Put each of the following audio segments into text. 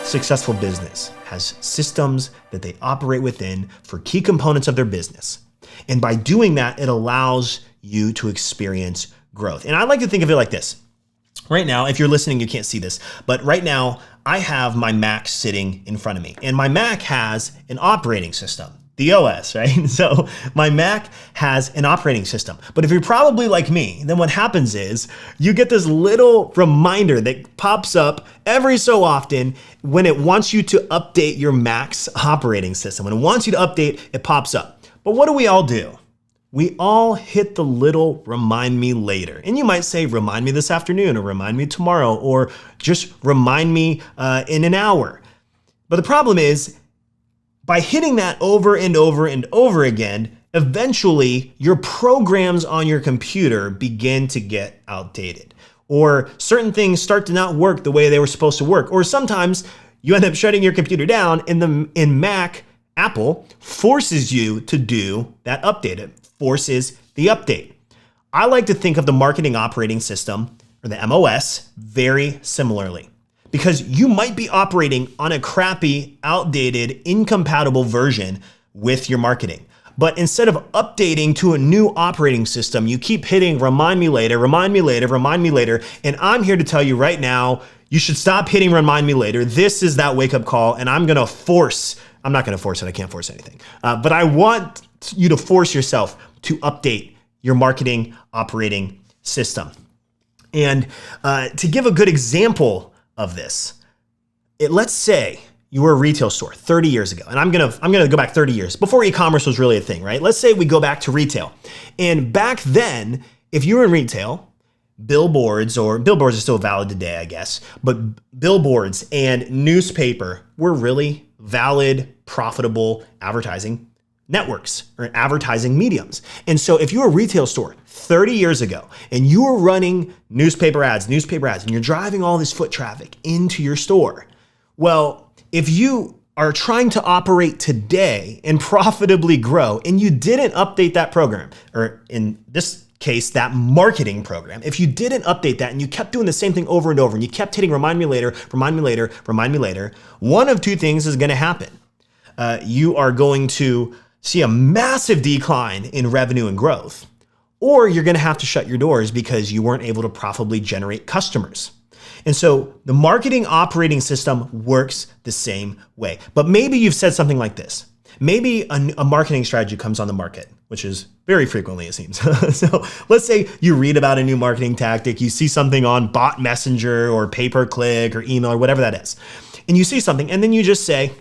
successful business has systems that they operate within for key components of their business. And by doing that, it allows you to experience growth. And I like to think of it like this. Right now, if you're listening, you can't see this, but right now I have my Mac sitting in front of me, and my Mac has an operating system, the OS, right? So my Mac has an operating system. But if you're probably like me, then what happens is you get this little reminder that pops up every so often when it wants you to update your Mac's operating system. When it wants you to update, it pops up. But what do we all do? We all hit the little remind me later. And you might say, remind me this afternoon, or remind me tomorrow, or just remind me in an hour. But the problem is, by hitting that over and over and over again, eventually your programs on your computer begin to get outdated. Or certain things start to not work the way they were supposed to work. Or sometimes you end up shutting your computer down, and in Mac, Apple forces you to do that update. It forces the update. I like to think of the marketing operating system, or the MOS, very similarly. Because you might be operating on a crappy, outdated, incompatible version with your marketing. But instead of updating to a new operating system, you keep hitting remind me later, remind me later, remind me later. And I'm here to tell you right now, you should stop hitting remind me later. This is that wake up call, and I'm not gonna force it, I can't force anything. But I want you to force yourself to update your marketing operating system. And to give a good example of this, let's say you were a retail store 30 years ago, and I'm gonna go back 30 years, before e-commerce was really a thing, right? Let's say we go back to retail. And back then, if you were in retail, billboards are still valid today, I guess, but billboards and newspaper were really valid, profitable advertising networks or advertising mediums. And so if you were a retail store 30 years ago and you were running newspaper ads, and you're driving all this foot traffic into your store, well, if you are trying to operate today and profitably grow and you didn't update that program, or in this case, that marketing program, if you didn't update that and you kept doing the same thing over and over and you kept hitting remind me later, remind me later, remind me later, one of two things is gonna happen. You are going to see a massive decline in revenue and growth, or you're gonna have to shut your doors because you weren't able to profitably generate customers. And so the marketing operating system works the same way. But maybe you've said something like this. Maybe a marketing strategy comes on the market, which is very frequently, it seems. So let's say you read about a new marketing tactic, you see something on bot messenger or pay-per-click or email or whatever that is. And you see something and then you just say,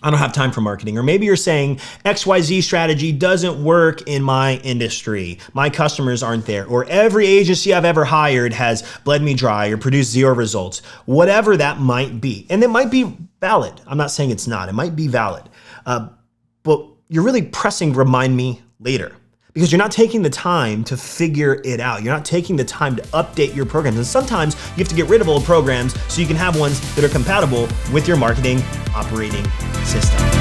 I don't have time for marketing. Or maybe you're saying XYZ strategy doesn't work in my industry. My customers aren't there. Or every agency I've ever hired has bled me dry or produced zero results. Whatever that might be. And it might be valid. I'm not saying it's not. It might be valid. But you're really pressing remind me later because you're not taking the time to figure it out. You're not taking the time to update your programs. And sometimes you have to get rid of old programs so you can have ones that are compatible with your marketing operating system.